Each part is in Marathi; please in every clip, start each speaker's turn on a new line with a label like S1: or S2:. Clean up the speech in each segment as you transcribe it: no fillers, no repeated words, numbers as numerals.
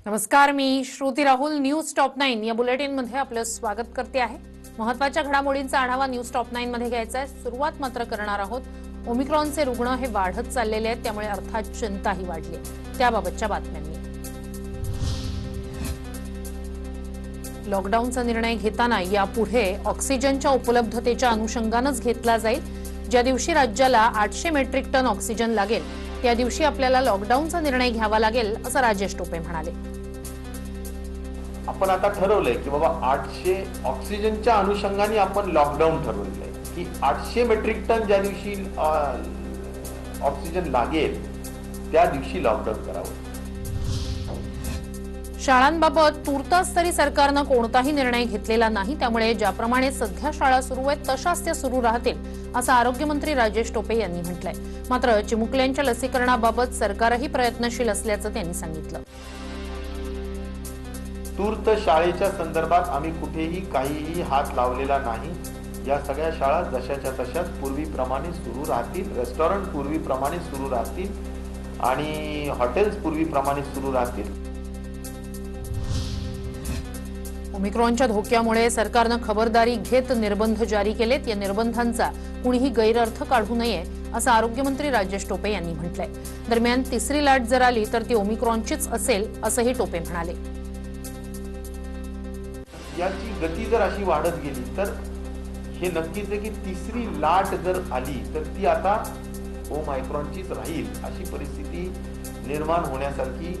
S1: नमस्कार, मी श्रुती राहुल. न्यूज टॉप 9 या बुलेटिन मध्ये आपलं स्वागत करते आहे. महत्त्वाच्या घडामोडींचा आढावा न्यूज टॉप 9 मध्ये घ्यायचा आहे. सुरुवात मात्र करणार आहोत ओमिक्रॉनचे रुग्ण हे वाढत चाललेले आहेत, त्यामुळे अर्थात चिंताही वाढली आहे. त्याबाबतच्या बातम्यांनी लॉकडाऊनचा निर्णय घेताना यापुढे ऑक्सिजनच्या उपलब्धतेच्या अनुषंगानेच घेतला जाईल. ज्या दिवशी राज्याला 800 मेट्रिक टन ऑक्सिजन लागेल त्या दिवशी आपल्याला लॉकडाऊनचा निर्णय घ्यावा लागेल, असं राजेश टोपे म्हणाले.
S2: आपण आता ठरवलंय की बाबा 800 ऑक्सिजनच्या अनुषंगाने आपण लॉकडाऊन ठरवलेलं आहे की 800 मेट्रिक टन ज्या दिवशी ऑक्सिजन लागेल त्या दिवशी लॉकडाऊन करावं.
S1: शाळांबाबत तूर्तास तरी सरकारनं कोणताही निर्णय घेतलेला नाही, त्यामुळे ज्याप्रमाणे सध्या शाळा सुरू आहेत तशाच त्या सुरू राहतील, असं आरोग्यमंत्री राजेश टोपे यांनी म्हटलंय. मात्र चिमुकल्यांच्या लसीकरणाबाबत सरकारही प्रयत्नशील असल्याचं त्यांनी सांगितलं.
S2: तूर्त शाळेच्या संदर्भात आम्ही कुठेही काहीही हात लावलेला नाही. या सगळ्या शाळा जशाच्या तशाच पूर्वीप्रमाणे सुरू राहतील. रेस्टॉरंट पूर्वीप्रमाणे सुरू राहतील आणि हॉटेल्स पूर्वीप्रमाणे सुरू राहतील.
S1: ओमिक्रॉनच्या धोक्यामुळे सरकारनं खबरदारी घेत निर्बंध जारी केलेत. या निर्बंधांचा कुणीही गैरअर्थ काढू नये, असं आरोग्यमंत्री राजेश टोपे यांनी म्हटलंय. दरम्यान तिसरी लाट जर आली तर ती ओमिक्रॉनचीच असेल, असंही टोपे म्हणाले.
S2: याची गती जर अशी वाढत गेली तर हे नक्कीच आहे की तिसरी लाट जर आली तर ती आता ओमायक्रॉनचीच राहील, अशी परिस्थिती निर्माण होण्यासारखी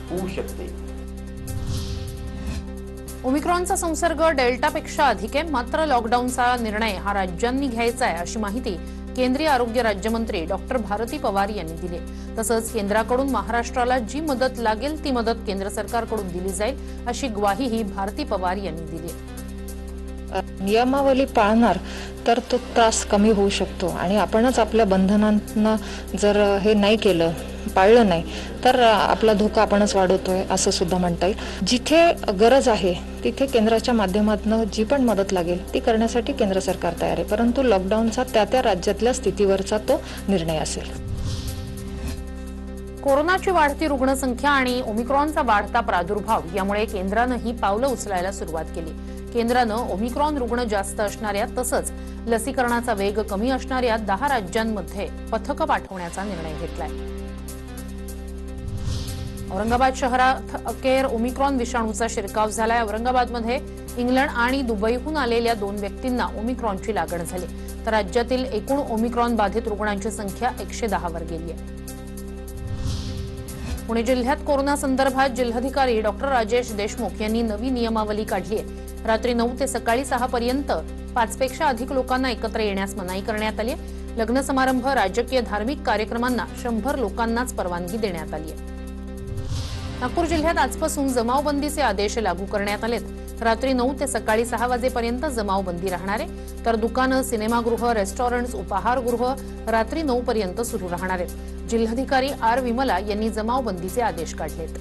S2: होऊ शकते.
S1: ओमिक्रॉनचा संसर्ग डेल्टापेक्षा अधिक आहे, मात्र लॉकडाऊनचा निर्णय हा राज्यांनी घ्यायचा आहे, अशी माहिती केंद्रीय आरोग्य राज्यमंत्री डॉक्टर भारती पवार यांनी दिली. तसंच केंद्राकडून महाराष्ट्राला जी मदत लागेल ती मदत केंद्र सरकारकडून दिली जाईल, अशी ग्वाहीही भारती पवार यांनी दिली.
S3: नियमावली पाळणार तर तो त्रास कमी होऊ शकतो आणि आपणच आपल्या बंधनांना जर हे नाही केलं, पाळलं नाही तर आपला धोका आपणच वाढवतोय असं सुद्धा म्हणता येईल. जिथे गरज आहे तिथे केंद्राच्या माध्यमातून जी पण मदत लागेल ती करण्यासाठी केंद्र सरकार तयार आहे, परंतु लॉकडाऊनचा त्या राज्यातल्या स्थितीवरचा तो निर्णय असेल.
S1: कोरोनाची वाढती रुग्णसंख्या आणि ओमिक्रॉनचा वाढता प्रादुर्भाव यामुळे केंद्रानं ही पावलं उचलायला सुरुवात केली. केंद्रानं ओमिक्रॉन रुग्ण जास्त असणाऱ्या तसंच लसीकरणाचा वेग कमी असणाऱ्या 10 राज्यांमध्ये पथकं पाठवण्याचा निर्णय घेतलाय. औरंगाबाद शहरात अखेर ओमिक्रॉन विषाणूचा शिरकाव झालाय. औरंगाबादमध्ये इंग्लंड आणि दुबईहून आलेल्या 2 व्यक्तींना ओमिक्रॉनची लागण झाली, तर राज्यातील एकूण ओमिक्रॉन बाधित रुग्णांची संख्या 110 वर गेली आहे. पुणे जिल्ह्यात कोरोना संदर्भात जिल्हाधिकारी डॉक्टर राजेश देशमुख यांनी नवी नियमावली काढली आहे. रात्री 9 ते सकाळी 6 पर्यंत 5 पेक्षा अधिक लोकांना एकत्र येण्यास मनाई करण्यात आली आहे. लग्न समारंभ, राजकीय धार्मिक कार्यक्रमांना 100 लोकांनाच परवानगी देण्यात आली आहे. नागपूर जिल्ह्यात आजपासून जमावबंदीचे आदेश लागू करण्यात आलेत. रात्री 9 ते सकाळी 6 वाजेपर्यंत जमावबंदी राहणार आहे, तर दुकानं, सिनेमागृह, रेस्टॉरंट्स, उपाहारगृह रात्री 9 पर्यंत सुरू राहणार आहेत. जिल्हाधिकारी आर विमला यांनी जमावबंदीचे आदेश काढलेत.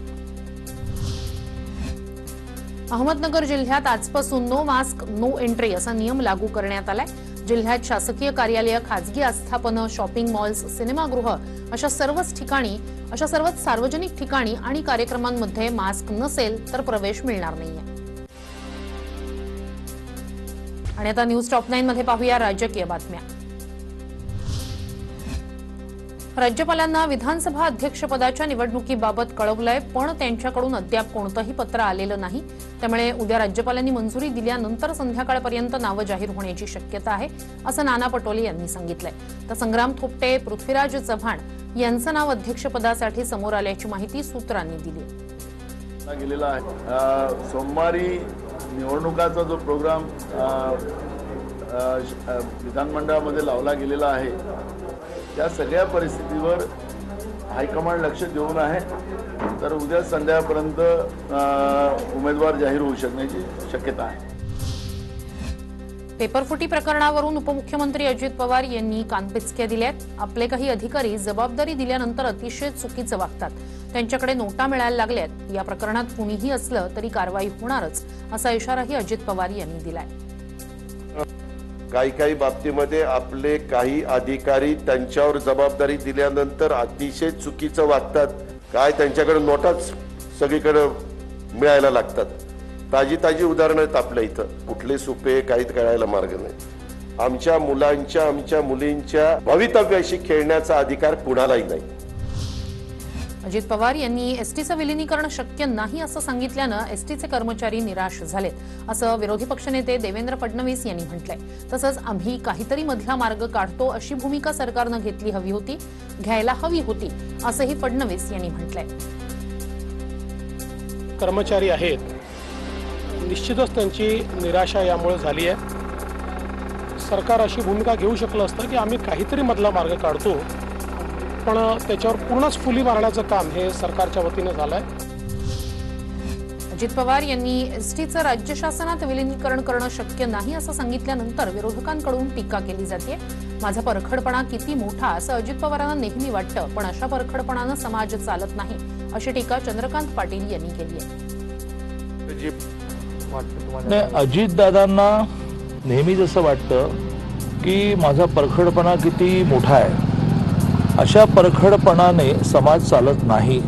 S1: अहमदनगर जिल्ह्यात आजपासून नो मास्क नो एंट्री असा नियम लागू करण्यात आलाय. जिल्ह्यात शासकीय कार्यालय, खासगी आस्थापनं, शॉपिंग मॉल्स, सिनेमागृह अशा सर्वच सार्वजनिक ठिकाणी आणि कार्यक्रमांमध्ये मास्क नसेल तर प्रवेश मिळणार नाहीये. आणि आता न्यूज टॉप 9 मध्ये पाहूया राजकीय बातम्या. राज्यपालांना विधानसभा अध्यक्षपदाच्या निवडणुकीबाबत कळवलंय, पण त्यांच्याकडून अद्याप कोणतंही पत्र आलेलं नाही. त्यामुळे उद्या राज्यपालांनी मंजुरी दिल्यानंतर संध्याकाळपर्यंत नावं जाहीर होण्याची शक्यता आहे, असं नाना पटोले यांनी सांगितलंय. तर संग्राम थोपटे, पृथ्वीराज चव्हाण यांचं नाव अध्यक्षपदासाठी समोर आल्याची माहिती सूत्रांनी दिली.
S4: गेलेला आहे. सोमवारी निवडणुकाचा जो प्रोग्राम विधानमंडळामध्ये लावला गेलेला आहे त्या सगळ्या परिस्थितीवर हायकमांड लक्ष देऊन आहे, तर उद्या संध्याकाळपर्यंत उमेदवार जाहीर होऊ शकण्याची शक्यता आहे.
S1: पेपरफुटी प्रकरणावरून उपमुख्यमंत्री अजित पवार यांनी कानपिचक्या दिल्यात. आपले काही अधिकारी जबाबदारी दिल्यानंतर अतिशय चुकीचं वागतात, त्यांच्याकडे नोटा मिळायला लागल्यात. या प्रकरणात कुणीही असलं तरी कारवाई होणारच, असा इशाराही अजित पवार यांनी दिलाय.
S5: काही बाबतीमध्ये आपले काही अधिकारी त्यांच्यावर जबाबदारी दिल्यानंतर अतिशय चुकीचं वागतात. काय त्यांच्याकडे नोटाच सगळीकडे मिळायला लागतात. ताजी ताजी उदाहरणं आहेत आपल्या इथं. कुठले सुपे काहीच कळायला मार्ग नाही. आमच्या मुलांच्या आमच्या मुलींच्या भवितव्याशी खेळण्याचा अधिकार कुणालाही नाही.
S1: अजित पवार यांनी एसटीचं विलिनीकरण शक्य नाही असं सांगितल्यानं एसटीचे कर्मचारी निराश झालेत, असं विरोधी पक्षनेते देवेंद्र फडणवीस यांनी म्हटलंय. तसंच आम्ही काहीतरी मधला मार्ग काढतो अशी भूमिका सरकारनं घेतली हवी होती, घ्यायला हवी होती, असंही फडणवीस यांनी म्हटलंय.
S6: कर्मचारी आहेत, निश्चितच त्यांची निराशा यामुळे झाली आहे. सरकार अशी भूमिका घेऊ शकलं असतं की आम्ही काहीतरी मधला मार्ग काढतो, पण त्याच्यावर पूर्णच फुली मारण्याचं काम हे सरकारच्या वतीने झालंय.
S1: अजित पवार यांनी एसटीचं राज्य शासनात विलिनीकरण करणं शक्य नाही असं सांगितल्यानंतर विरोधकांकडून टीका केली जाते. माझा परखडपणा किती मोठा असं अजित पवारांना नेहमी वाटतं, पण अशा परखडपणानं समाज चालत नाही, अशी टीका चंद्रकांत पाटील यांनी केली आहे.
S7: अजितदादांना नेहमीच असं वाटतं की माझा परखडपणा किती मोठा आहे. अशा परखडपणाने समाज चालत नाही,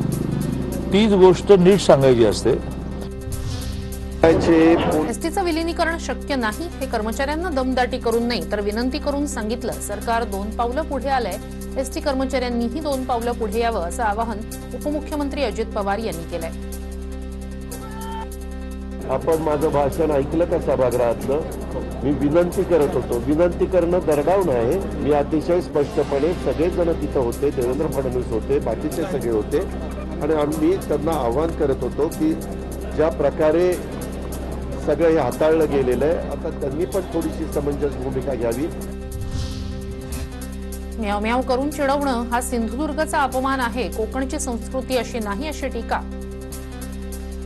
S7: तीच गोष्ट नीट सांगायची असते.
S1: एसटीचं विलिनीकरण शक्य नाही हे कर्मचाऱ्यांना दमदाटी करून नाही तर विनंती करून सांगितलं. सरकार 2 पावलं पुढे आलंय, एसटी कर्मचाऱ्यांनीही 2 पावलं पुढे यावं असं आवाहन उपमुख्यमंत्री अजित पवार यांनी केलंय.
S5: आपण माझं भाषण ऐकलं का सभागृहातलं? मी विनंती करत होतो. विनंती करणं दरडाव नाही. मी अतिशय स्पष्टपणे सगळेजण तिथं होते, देवेंद्र फडणवीस होते, बाकीचे सगळे होते, आणि आम्ही त्यांना आव्हान करत होतो की ज्या प्रकारे सगळं हे हाताळलं गेलेलं आहे, आता त्यांनी पण थोडीशी समंजस भूमिका घ्यावी.
S1: म्याव म्याव करून चिडवणं हा सिंधुदुर्गचा अपमान आहे, कोकणची संस्कृती अशी नाही, अशी टीका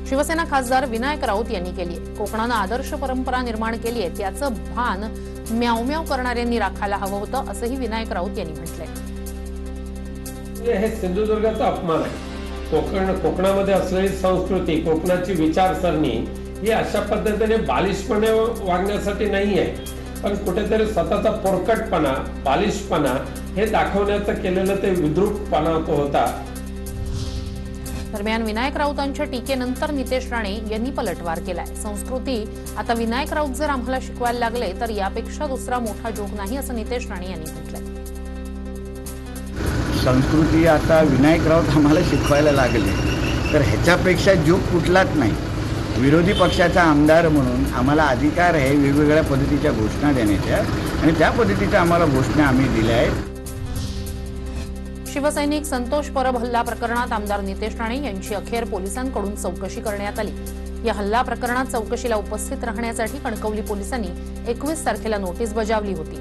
S1: शिवसेना खासदार विनायक राऊत यांनी केली आहे. कोकणानं आदर्श परंपरा निर्माण केली आहे, त्याचं भान म्याव म्याव करणाऱ्यांनी राखायला हवं होतं, असंही विनायक राऊत यांनी म्हटलंय.
S8: हे सिंधुदुर्गाचा अपमान आहे. कोकणामध्ये असलेली संस्कृती, कोकणाची विचारसरणी ही अशा पद्धतीने बालिशपणे वागण्यासाठी नाही आहे, पण कुठेतरी स्वतःचा पोरकटपणा, बालिशपणा हे दाखवण्याचं केलेलं ते विद्रूपपणा तो होता.
S1: दरम्यान विनायक राऊतांच्या टीकेनंतर नितेश राणे यांनी पलटवार केलाय. संस्कृती आता विनायक राऊत जर आम्हाला शिकवायला लागले तर यापेक्षा दुसरा मोठा जोक नाही, असं नितेश राणे यांनी म्हटलंय.
S9: संस्कृती आता विनायक राऊत आम्हाला शिकवायला लागले तर ह्याच्यापेक्षा जोक कुठलाच नाही. विरोधी पक्षाचा आमदार म्हणून आम्हाला अधिकार आहे वेगवेगळ्या पद्धतीच्या घोषणा देण्याच्या, आणि त्या पद्धतीच्या आम्हाला घोषणा आम्ही दिल्या आहेत.
S1: शिवसैनिक संतोष परब हल्ला प्रकरणात आमदार नितेश राणे यांची अखेर पोलिसांकडून चौकशी करण्यात आली. या हल्ला प्रकरणात चौकशीला उपस्थित राहण्यासाठी कणकवली पोलिसांनी 21 तारखेला नोटीस बजावली होती.